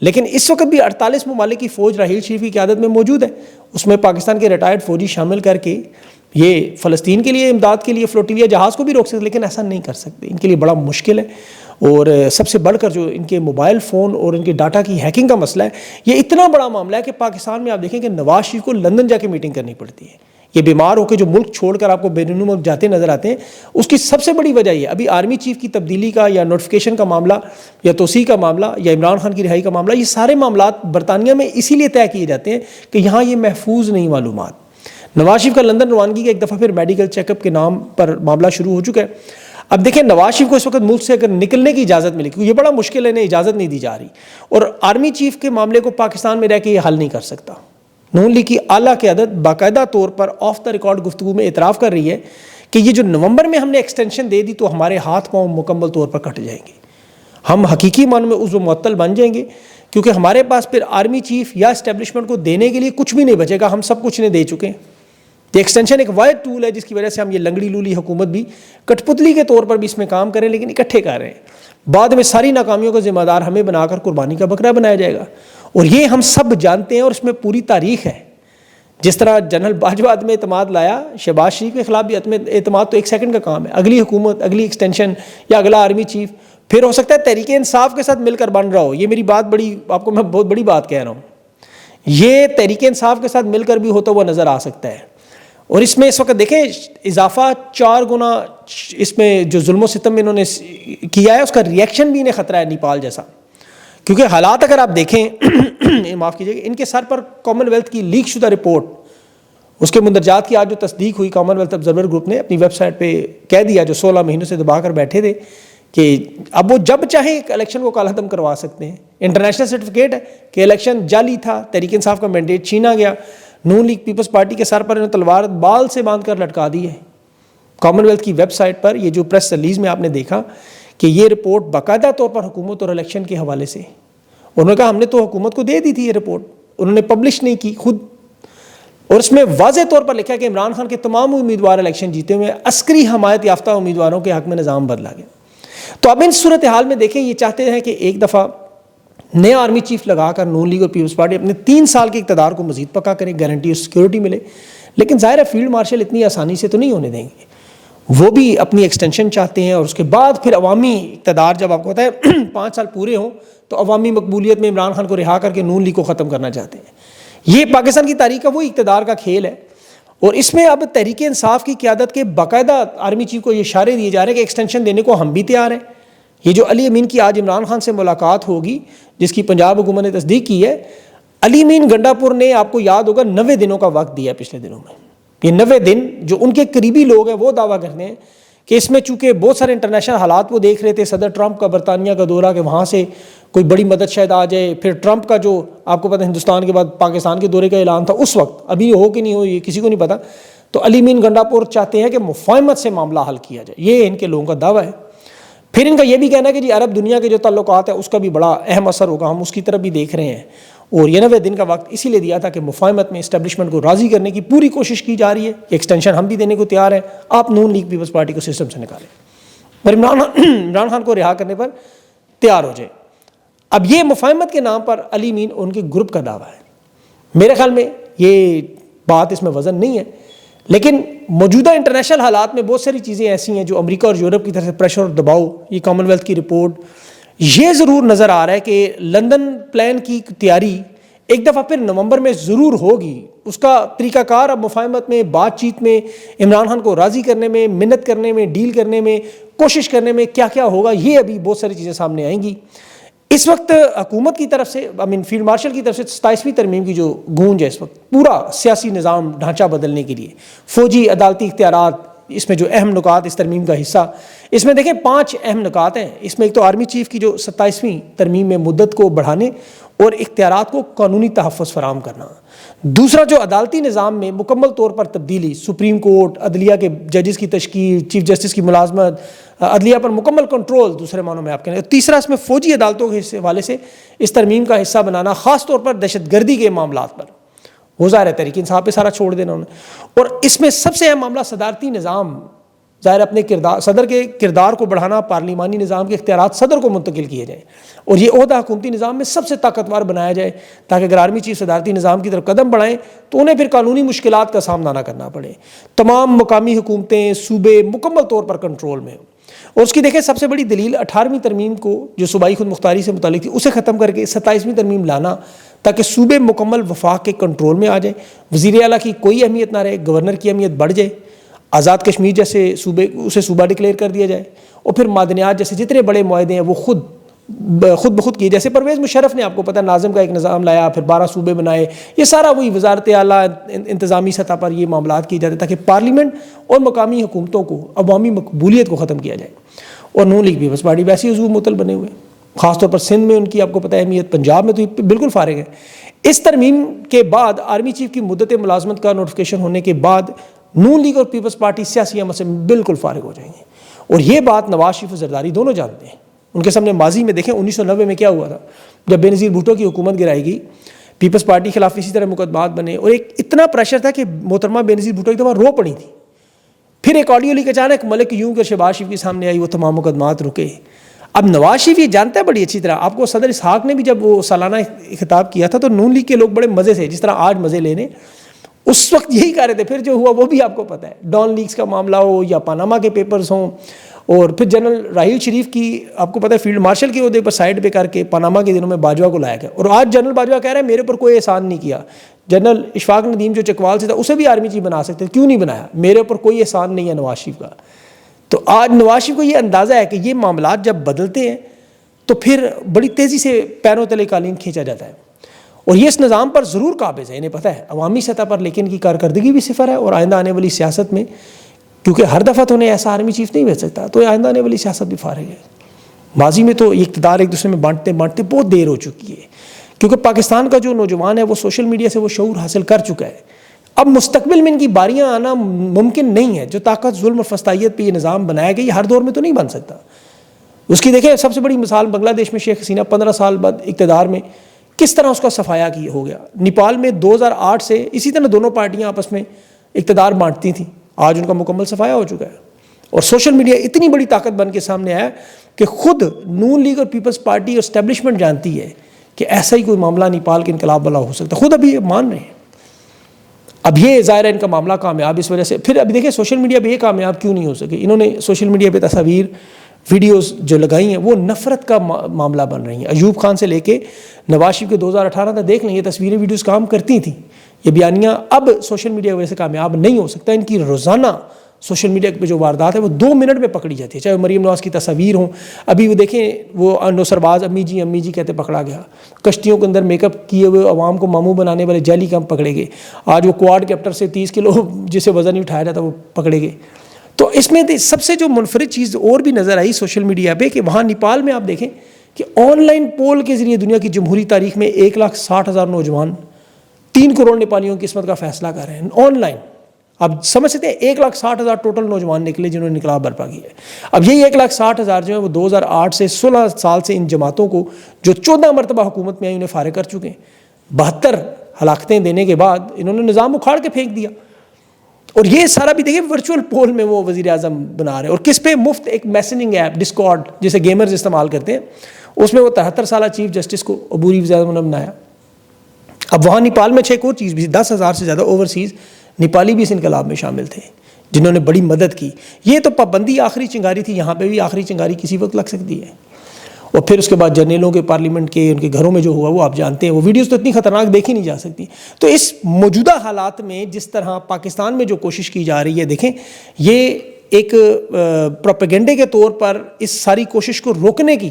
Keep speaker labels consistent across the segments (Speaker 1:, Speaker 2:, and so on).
Speaker 1: لیکن اس وقت بھی 48 ممالک کی فوج راحیل شریف کی قیادت میں موجود ہے، اس میں پاکستان کے ریٹائرڈ فوجی شامل کر کے یہ فلسطین کے لیے امداد کے لیے فلوٹیلیا جہاز کو بھی روک سکتے، لیکن ایسا نہیں کر سکتے، ان کے لیے بڑا مشکل ہے۔ اور سب سے بڑھ کر جو ان کے موبائل فون اور ان کے ڈاٹا کی ہیکنگ کا مسئلہ ہے، یہ اتنا بڑا معاملہ ہے کہ پاکستان میں آپ دیکھیں کہ نواز شریف کو لندن جا کے میٹنگ کرنی پڑتی ہے، یہ بیمار ہو کے جو ملک چھوڑ کر آپ کو بیرون ملک جاتے نظر آتے ہیں، اس کی سب سے بڑی وجہ یہ ابھی آرمی چیف کی تبدیلی کا یا نوٹیفیکیشن کا معاملہ یا توسیع کا معاملہ یا عمران خان کی رہائی کا معاملہ، یہ سارے معاملات برطانیہ میں اسی لیے طے کیے جاتے ہیں کہ یہاں یہ محفوظ نہیں معلومات۔ نواز شریف کا لندن روانگی کا ایک دفعہ پھر میڈیکل چیک اپ کے نام پر معاملہ شروع ہو چکا ہے۔ اب دیکھیں نواز شریف کو اس وقت ملک سے اگر نکلنے کی اجازت ملے، کیونکہ یہ بڑا مشکل ہے، انہیں اجازت نہیں دی جا رہی، اور آرمی چیف کے معاملے کو پاکستان میں رہ کے یہ حل نہیں کر سکتا۔ نون لیگ کی اعلیٰ قیادت باقاعدہ طور پر آف دا ریکارڈ گفتگو میں اعتراف کر رہی ہے کہ یہ جو نومبر میں ہم نے ایکسٹینشن دے دی تو ہمارے ہاتھ پاؤں مکمل طور پر کٹ جائیں گے، ہم حقیقی معنی میں عضو معطل بن جائیں گے، کیونکہ ہمارے پاس پھر آرمی چیف یا اسٹیبلشمنٹ کو دینے کے لیے کچھ بھی نہیں بچے گا، ہم سب کچھ انہیں دے چکے ہیں۔ یہ ایکسٹینشن ایک واحد ٹول ہے جس کی وجہ سے ہم یہ لنگڑی لولی حکومت بھی کٹ پتلی کے طور پر بھی اس میں کام کریں، لیکن اکٹھے کر رہے ہیں، بعد میں ساری ناکامیوں کا ذمہ دار ہمیں بنا کر قربانی کا بکرا بنایا جائے گا، اور یہ ہم سب جانتے ہیں اور اس میں پوری تاریخ ہے۔ جس طرح جنرل باجوہ عدم اعتماد لایا، شہباز شریف کے خلاف بھی عدم اعتماد تو ایک سیکنڈ کا کام ہے، اگلی حکومت، اگلی ایکسٹینشن یا اگلا آرمی چیف، پھر ہو سکتا ہے تحریک انصاف کے ساتھ مل کر بن رہا ہو، یہ میری بات بڑی آپ کو میں بہت بڑی بات کہہ رہا ہوں، یہ تحریک انصاف کے ساتھ مل کر بھی ہوتا ہوا نظر آ سکتا ہے۔ اور اس میں اس وقت دیکھیں اضافہ 4 گنا اس میں جو ظلم و ستم انہوں نے کیا ہے، اس کا ریئیکشن بھی انہیں خطرہ ہے نیپال جیسا، کیونکہ حالات اگر آپ دیکھیں معاف کیجیے، ان کے سر پر کامن ویلتھ کی لیک شدہ رپورٹ، اس کے مندرجات کی آج جو تصدیق ہوئی، کامن ویلتھ آبزرور گروپ نے اپنی ویب سائٹ پہ کہہ دیا، جو 16 مہینوں سے دبا کر بیٹھے تھے، کہ اب وہ جب چاہیں ایک الیکشن کو کالعدم کروا سکتے ہیں۔ انٹرنیشنل سرٹیفکیٹ ہے کہ الیکشن جعلی تھا، تحریک انصاف کا مینڈیٹ چھینا گیا، نون لیگ پیپلز پارٹی کے سر پر انہوں نے تلوار بال سے باندھ کر لٹکا دی ہے۔ کامن ویلتھ کی ویب سائٹ پر یہ جو پریس ریلیز میں آپ نے دیکھا کہ یہ رپورٹ باقاعدہ طور پر حکومت اور الیکشن کے حوالے سے، انہوں نے کہا ہم نے تو حکومت کو دے دی تھی یہ رپورٹ، انہوں نے پبلش نہیں کی خود، اور اس میں واضح طور پر لکھا کہ عمران خان کے تمام امیدوار الیکشن جیتے ہوئے عسکری حمایت یافتہ امیدواروں کے حق میں نظام بدلا گیا۔ تو اب ان صورتحال میں دیکھیں یہ چاہتے ہیں کہ ایک دفعہ نیا آرمی چیف لگا کر نون لیگ اور پیپلز پارٹی اپنے 3 سال کے اقتدار کو مزید پکا کریں، گارنٹی اور سیکیورٹی ملے، لیکن ظاہر ہے فیلڈ مارشل اتنی آسانی سے تو نہیں ہونے دیں گے، وہ بھی اپنی ایکسٹینشن چاہتے ہیں، اور اس کے بعد پھر عوامی اقتدار جب آپ کو پتہ ہے 5 سال پورے ہوں تو عوامی مقبولیت میں عمران خان کو رہا کر کے نون لیگ کو ختم کرنا چاہتے ہیں۔ یہ پاکستان کی تاریخ کا وہی اقتدار کا کھیل ہے، اور اس میں اب تحریک انصاف کی قیادت کے باقاعدہ آرمی چیف کو یہ اشارے دیے جا رہے ہیں کہ ایکسٹینشن دینے کو ہم بھی تیار ہیں۔ یہ جو علی امین کی آج عمران خان سے ملاقات ہوگی جس کی پنجاب حکومت نے تصدیق کی ہے، علی امین گنڈا پور نے آپ کو یاد ہوگا 90 دنوں کا وقت دیا پچھلے دنوں میں، یہ 90 دن جو ان کے قریبی لوگ ہیں وہ دعویٰ کرتے ہیں کہ اس میں چونکہ بہت سارے انٹرنیشنل حالات وہ دیکھ رہے تھے، صدر ٹرمپ کا برطانیہ کا دورہ کہ وہاں سے کوئی بڑی مدد شاید آ جائے، پھر ٹرمپ کا جو آپ کو پتہ ہندوستان کے بعد پاکستان کے دورے کا اعلان تھا اس وقت، ابھی ہو کہ نہیں ہو یہ کسی کو نہیں پتا، تو علی امین گنڈا پور چاہتے ہیں کہ مفاہمت سے معاملہ حل کیا جائے، یہ ان کے لوگوں کا دعویٰ ہے۔ پھر ان کا یہ بھی کہنا ہے کہ جی عرب دنیا کے جو تعلقات ہیں اس کا بھی بڑا اہم اثر ہوگا، ہم اس کی طرف بھی دیکھ رہے ہیں، اور یہ 90 دن کا وقت اسی لیے دیا تھا کہ مفاہمت میں اسٹیبلشمنٹ کو راضی کرنے کی پوری کوشش کی جا رہی ہے، ایکسٹینشن ہم بھی دینے کو تیار ہیں، آپ نون لیگ پیپلز پارٹی کو سسٹم سے نکالیں اور عمران خان کو رہا کرنے پر تیار ہو جائے۔ اب یہ مفاہمت کے نام پر علی امین ان کے گروپ کا دعویٰ ہے، میرے خیال میں یہ بات اس میں وزن نہیں ہے، لیکن موجودہ انٹرنیشنل حالات میں بہت ساری چیزیں ایسی ہیں جو امریکہ اور یورپ کی طرف سے پریشر اور دباؤ، یہ کامن ویلتھ کی رپورٹ، یہ ضرور نظر آ رہا ہے کہ لندن پلان کی تیاری ایک دفعہ پھر نومبر میں ضرور ہوگی، اس کا طریقہ کار اب مفاہمت میں، بات چیت میں، عمران خان کو راضی کرنے میں، منت کرنے میں، ڈیل کرنے میں، کوشش کرنے میں کیا کیا ہوگا، یہ ابھی بہت ساری چیزیں سامنے آئیں گی۔ اس وقت حکومت کی طرف سے فیلڈ مارشل کی طرف سے 27ویں ترمیم کی جو گونج ہے اس وقت پورا سیاسی نظام ڈھانچہ بدلنے کے لیے، فوجی عدالتی اختیارات، اس میں جو اہم نکات اس ترمیم کا حصہ، اس میں دیکھیں 5 اہم نکات ہیں، اس میں ایک تو آرمی چیف کی جو 27ویں ترمیم میں مدت کو بڑھانے اور اختیارات کو قانونی تحفظ فراہم کرنا، دوسرا جو عدالتی نظام میں مکمل طور پر تبدیلی، سپریم کورٹ، عدلیہ کے ججز کی تشکیل، چیف جسٹس کی ملازمت، عدلیہ پر مکمل کنٹرول دوسرے معنوں میں آپ کہنے، تیسرا اس میں فوجی عدالتوں کے حوالے سے اس ترمیم کا حصہ بنانا، خاص طور پر دہشت گردی کے معاملات پر، وہ ظاہر ہے تحریک انصاف پہ سارا چھوڑ دینا انہوں نے، اور اس میں سب سے اہم معاملہ صدارتی نظام ظاہر اپنے صدر کے کردار کو بڑھانا، پارلیمانی نظام کے اختیارات صدر کو منتقل کیے جائیں اور یہ عہدہ حکومتی نظام میں سب سے طاقتور بنایا جائے، تاکہ اگر آرمی چیف صدارتی نظام کی طرف قدم بڑھائیں تو انہیں پھر قانونی مشکلات کا سامنا نہ کرنا پڑے، تمام مقامی حکومتیں، صوبے مکمل طور پر کنٹرول میں ہوں۔ اور اس کی دیکھیں سب سے بڑی دلیل 18ویں ترمیم کو جو صوبائی خود مختاری سے متعلق تھی اسے ختم کر کے 27ویں ترمیم لانا، تاکہ صوبے مکمل وفاق کے کنٹرول میں آ جائیں، وزیر اعلیٰ کی کوئی اہمیت نہ رہے، گورنر کی اہمیت بڑھ جائے، آزاد کشمیر جیسے صوبے اسے صوبہ ڈکلیئر کر دیا جائے، اور پھر معدنیات جیسے جتنے بڑے معاہدے ہیں وہ خود بخود کیے، جیسے پرویز مشرف نے آپ کو پتہ ناظم کا ایک نظام لایا، پھر 12 صوبے بنائے، یہ سارا وہی وزارت اعلیٰ انتظامی سطح پر یہ معاملات کیے جاتے تاکہ پارلیمنٹ اور مقامی حکومتوں کو عوامی مقبولیت کو ختم کیا جائے۔ اور نون لیگ پیپلز پارٹی ویسے ہی عضو معطل بنے ہوئے، خاص طور پر سندھ میں ان کی آپ کو پتہ ہے اہمیت، پنجاب میں تو یہ بالکل فارغ ہے۔ اس ترمیم کے بعد آرمی چیف کی مدت ملازمت کا نوٹیفیکیشن ہونے کے بعد نون لیگ اور پیپلز پارٹی سیاسی عمل سے بالکل فارغ ہو جائیں گے، اور یہ بات نواز شریف اور زرداری دونوں جانتے ہیں۔ ان کے سامنے ماضی میں دیکھیں 1990 میں کیا ہوا تھا، جب بے نظیر بھٹو کی حکومت گرائی گئی، پیپلز پارٹی کے خلاف اسی طرح مقدمات بنے، اور ایک اتنا پریشر تھا کہ محترمہ بے نظیر بھٹو ایک دفعہ رو پڑی تھی۔ پھر ایک آڈیو لیک اچانک ملک یوں کر شہباز شریف کے سامنے آئی، وہ تمام مقدمات رکے۔ اب نواز شریف یہ جانتا ہے بڑی اچھی طرح، آپ کو صدر اسحاق نے بھی جب وہ سالانہ خطاب کیا تھا تو نون لیگ کے لوگ بڑے مزے سے، جس طرح آج مزے لینے، اس وقت یہی کہہ رہے تھے۔ پھر جو ہوا وہ بھی آپ کو پتہ ہے، ڈان لیکس کا معاملہ ہو یا پاناما کے پیپرز ہوں، اور پھر جنرل راحیل شریف کی آپ کو پتہ ہے فیلڈ مارشل کے عہدے پر سائڈ پہ کر کے پاناما کے دنوں میں باجوہ کو لایا گیا، اور آج جنرل باجوہ کہہ رہے ہیں میرے پر کوئی احسان نہیں کیا۔ جنرل اشفاق ندیم جو چکوال سے تھا اسے بھی آرمی چیف بنا سکتے، کیوں نہیں بنایا؟ میرے اوپر کوئی احسان نہیں ہے نواز شریف کا۔ تو آج نواز شریف کو یہ اندازہ ہے کہ یہ معاملات جب بدلتے ہیں تو پھر بڑی تیزی سے پیروں تلے قالین کھینچا جاتا ہے، اور یہ اس نظام پر ضرور قابض ہے، انہیں پتہ ہے عوامی سطح پر، لیکن ان کی کارکردگی بھی صفر ہے، اور آئندہ آنے والی سیاست میں کیونکہ ہر دفعہ تو انہیں ایسا آرمی چیف نہیں مل سکتا، تو آئندہ آنے والی سیاست بھی فارغ ہے۔ ماضی میں تو یہ اقتدار ایک دوسرے میں بانٹتے بہت دیر ہو چکی ہے، کیونکہ پاکستان کا جو نوجوان ہے وہ سوشل میڈیا سے وہ شعور حاصل کر چکا ہے۔ اب مستقبل میں ان کی باریاں آنا ممکن نہیں ہے، جو طاقت، ظلم اور فسطائیت پہ یہ نظام بنایا گیا یہ ہر دور میں تو نہیں بن سکتا۔ اس کی دیکھیں سب سے بڑی مثال بنگلہ دیش میں شیخ حسینہ 15 سال بعد اقتدار میں کس طرح اس کا صفایا کی ہو گیا۔ نیپال میں 2008 سے اسی طرح دونوں پارٹیاں آپس میں اقتدار بانٹتی تھیں، آج ان کا مکمل صفایا ہو چکا ہے، اور سوشل میڈیا اتنی بڑی طاقت بن کے سامنے آیا کہ خود نون لیگ اور پیپلز پارٹی اور اسٹیبلشمنٹ جانتی ہے کہ ایسا ہی کوئی معاملہ نیپال کے انقلاب والا ہو سکتا ہے، خود ابھی مان رہے ہیں۔ اب یہ ظاہر ہے ان کا معاملہ کامیاب اس وجہ سے، پھر ابھی دیکھیں سوشل میڈیا پہ یہ کامیاب کیوں نہیں ہو سکے، انہوں نے سوشل میڈیا پہ تصاویر، ویڈیوز جو لگائی ہیں وہ نفرت کا معاملہ بن رہی ہیں۔ ایوب خان سے لے کے نواز شریف کے 2018 تک دیکھ لیں، یہ تصویریں ویڈیوز کام کرتی تھیں، یہ بیانیاں اب سوشل میڈیا کی وجہ سے کامیاب نہیں ہو سکتا۔ ان کی روزانہ سوشل میڈیا پہ جو واردات ہے وہ 2 منٹ میں پکڑی جاتی ہے، چاہے مریم نواز کی تصاویر ہوں، ابھی وہ دیکھیں وہ نوسرباز امی جی کہتے پکڑا گیا، کشتیوں کے اندر میک اپ کیے ہوئے عوام کو ماموں بنانے والے جعلی کیمپ پکڑے گئے، آج وہ کوارڈ کیپٹر سے 30 کلو جسے وزن نہیں اٹھایا جاتا وہ پکڑے گئے۔ تو اس میں سب سے جو منفرد چیز اور بھی نظر آئی سوشل میڈیا پہ کہ وہاں نیپال میں آپ دیکھیں کہ آن لائن پول کے ذریعے دنیا کی جمہوری تاریخ میں 1,60,000 نوجوان 3 کروڑ نیپالیوں کی قسمت کا فیصلہ کر رہے ہیں آن لائن۔ اب سمجھ سکتے ہیں 1,60,000 ٹوٹل نوجوان نکلے جنہوں نے انقلاب برپا کیا ہے۔ اب یہی 1,60,000 جو ہے وہ 2008 سے 16 سال سے ان جماعتوں کو جو 14 مرتبہ حکومت میں آئی انہیں فارغ کر چکے ہیں، 72 ہلاکتیں دینے کے بعد انہوں نے نظام اکھاڑ کے پھینک دیا، اور یہ سارا بھی دیکھیں ورچوئل پول میں وہ وزیر اعظم بنا رہے ہیں، اور کس پہ؟ مفت ایک میسنجنگ ایپ ڈسکارڈ جسے گیمرز استعمال کرتے ہیں، اس میں وہ 73 سالہ چیف جسٹس کو عبوری وزیر اعظم نے بنایا۔ اب وہاں نیپال میں ایک اور چیز بھی، 10,000 سے زیادہ اوورسیز نیپالی بھی اس انقلاب میں شامل تھے جنہوں نے بڑی مدد کی۔ یہ تو پابندی آخری چنگاری تھی، یہاں پہ بھی آخری چنگاری کسی وقت لگ سکتی ہے۔ اور پھر اس کے بعد جرنیلوں کے پارلیمنٹ کے ان کے گھروں میں جو ہوا وہ آپ جانتے ہیں، وہ ویڈیوز تو اتنی خطرناک دیکھی نہیں جا سکتی۔ تو اس موجودہ حالات میں جس طرح پاکستان میں جو کوشش کی جا رہی ہے، دیکھیں یہ ایک پروپیگنڈے کے طور پر اس ساری کوشش کو روکنے کی،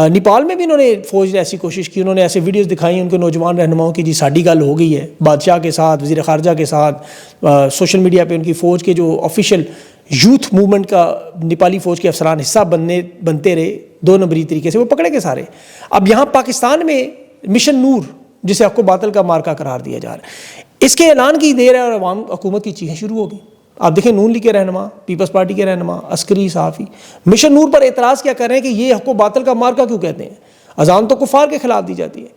Speaker 1: نیپال میں بھی انہوں نے فوج نے ایسی کوشش کی، انہوں نے ایسے ویڈیوز دکھائی ان کے نوجوان رہنماؤں کی، جی ساڈی گل ہو گئی ہے بادشاہ کے ساتھ، وزیر خارجہ کے ساتھ، سوشل میڈیا پہ ان کی فوج کے جو آفیشیل یوتھ موومنٹ کا نیپالی فوج کے افسران حصہ بنتے رہے 2 نمبری طریقے سے، وہ پکڑے گئے سارے۔ اب یہاں پاکستان میں مشن نور جسے حق و باطل کا مارکا قرار دیا جا رہا ہے، اس کے اعلان کی دیر ہے اور عوام حکومت کی چیخیں شروع ہو گئی۔ آپ دیکھیں نون لیگ کے رہنما، پیپلز پارٹی کے رہنما، عسکری، صحافی مشن نور پر اعتراض کیا کر رہے ہیں کہ یہ حق و باطل کا مارکا کیوں کہتے ہیں، اذان تو کفار کے خلاف دی جاتی ہے۔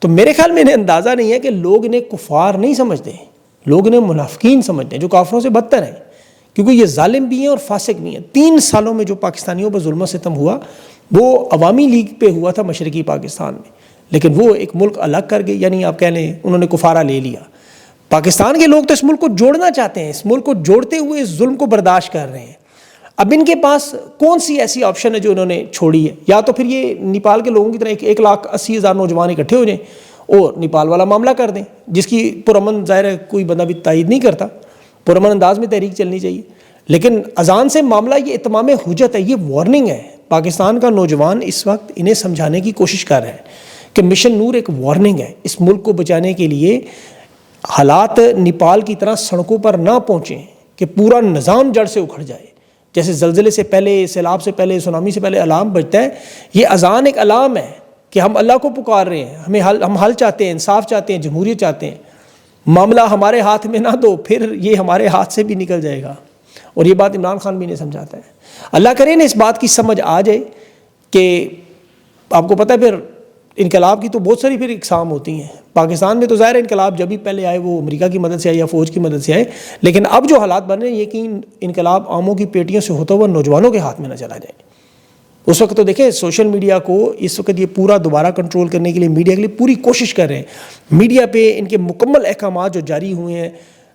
Speaker 1: تو میرے خیال میں انہیں اندازہ نہیں ہے کہ لوگ انہیں کفار نہیں سمجھتے، لوگ انہیں منافقین سمجھتے ہیں جو کافروں سے بدتر ہیں، کیونکہ یہ ظالم بھی ہیں اور فاسق بھی ہیں. 3 سالوں میں جو پاکستانیوں پر ظلم و ستم ہوا وہ عوامی لیگ پہ ہوا تھا مشرقی پاکستان میں، لیکن وہ ایک ملک الگ کر گئے، یعنی آپ کہہ لیں انہوں نے کفارہ لے لیا. پاکستان کے لوگ تو اس ملک کو جوڑنا چاہتے ہیں، اس ملک کو جوڑتے ہوئے اس ظلم کو برداشت کر رہے ہیں. اب ان کے پاس کون سی ایسی آپشن ہے جو انہوں نے چھوڑی ہے؟ یا تو پھر یہ نیپال کے لوگوں کی طرح 1,80,000 نوجوان اکٹھے ہو جائیں اور نیپال والا معاملہ کر دیں، جس کی پرامن ظاہر ہے کوئی بندہ بھی تائید نہیں کرتا، پرامن انداز میں تحریک چلنی چاہیے. لیکن اذان سے معاملہ یہ اتمام حجت ہے، یہ وارننگ ہے. پاکستان کا نوجوان اس وقت انہیں سمجھانے کی کوشش کر رہے ہیں کہ مشن نور ایک وارننگ ہے. اس ملک کو بچانے کے لیے حالات نیپال کی طرح سڑکوں پر نہ پہنچیں کہ پورا نظام جڑ سے اکھڑ جائے. جیسے زلزلے سے پہلے، سیلاب سے پہلے، سونامی سے پہلے الارم بجتا ہے، یہ اذان ایک الارم ہے کہ ہم اللہ کو پکار رہے ہیں، ہم حل چاہتے ہیں، انصاف چاہتے ہیں، جمہوریت چاہتے ہیں. معاملہ ہمارے ہاتھ میں نہ دو، پھر یہ ہمارے ہاتھ سے بھی نکل جائے گا. اور یہ بات عمران خان بھی نہیں سمجھاتا ہے. اللہ کرے نا اس بات کی سمجھ آ جائے کہ آپ کو پتہ ہے پھر انقلاب کی تو بہت ساری پھر اقسام ہوتی ہیں. پاکستان میں تو ظاہر انقلاب جب بھی پہلے آئے وہ امریکہ کی مدد سے آئے یا فوج کی مدد سے آئے، لیکن اب جو حالات بن رہے ہیں یقین انقلاب عاموں کی پیٹیوں سے ہوتا ہوا نوجوانوں کے ہاتھ میں نہ چلا جائے. اس وقت تو دیکھیں سوشل میڈیا کو اس وقت یہ پورا دوبارہ کنٹرول کرنے کے لیے میڈیا کے لیے پوری کوشش کر رہے ہیں. میڈیا پہ ان کے مکمل احکامات جو جاری ہوئے ہیں،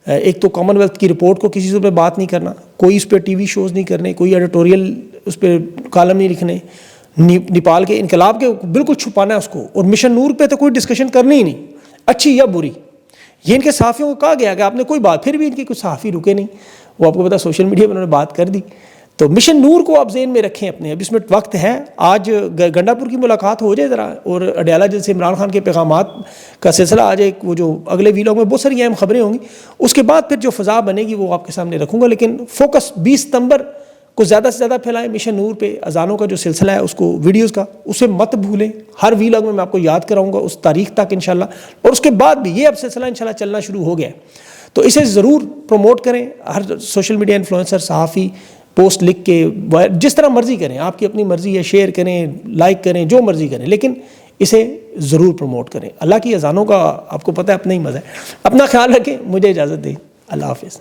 Speaker 1: ایک تو کامن ویلتھ کی رپورٹ کو کسی سے پہ بات نہیں کرنا، کوئی اس پہ ٹی وی شوز نہیں کرنے، کوئی ایڈیٹوریل اس پہ کالم نہیں لکھنے، نیپال کے انقلاب کے بالکل چھپانا ہے اس کو، اور مشن نور پہ تو کوئی ڈسکشن کرنی ہی نہیں، اچھی یا بری. یہ ان کے صحافیوں کو کہا گیا کہ آپ نے کوئی بات، پھر بھی ان کے کچھ صحافی رکے نہیں. وہ آپ کو پتا سوشل میڈیا پہ انہوں نے بات کر دی. تو مشن نور کو آپ ذہن میں رکھیں اپنے. اب اس میں وقت ہے، آج گنڈا پور کی ملاقات ہو جائے ذرا، اور اڈیالہ جیل سے عمران خان کے پیغامات کا سلسلہ آ جائے. وہ جو اگلے ویلاگ میں بہت ساری اہم خبریں ہوں گی، اس کے بعد پھر جو فضا بنے گی وہ آپ کے سامنے رکھوں گا. لیکن فوکس 20 ستمبر کو زیادہ سے زیادہ پھیلائیں. مشن نور پہ اذانوں کا جو سلسلہ ہے اس کو، ویڈیوز کا، اسے مت بھولیں. ہر ویلاگ میں آپ کو یاد کراؤں گا اس تاریخ تک انشاءاللہ. اور اس کے بعد بھی یہ اب سلسلہ انشاءاللہ چلنا شروع ہو گیا ہے، تو اسے ضرور پروموٹ کریں. ہر سوشل میڈیا انفلوئنسر، صحافی پوسٹ لکھ کے جس طرح مرضی کریں، آپ کی اپنی مرضی ہے، شیئر کریں، لائک کریں، جو مرضی کریں، لیکن اسے ضرور پروموٹ کریں. اللہ کی اذانوں کا آپ کو پتہ ہے اپنا ہی مزہ ہے. اپنا خیال رکھیں، مجھے اجازت دیں. اللہ حافظ.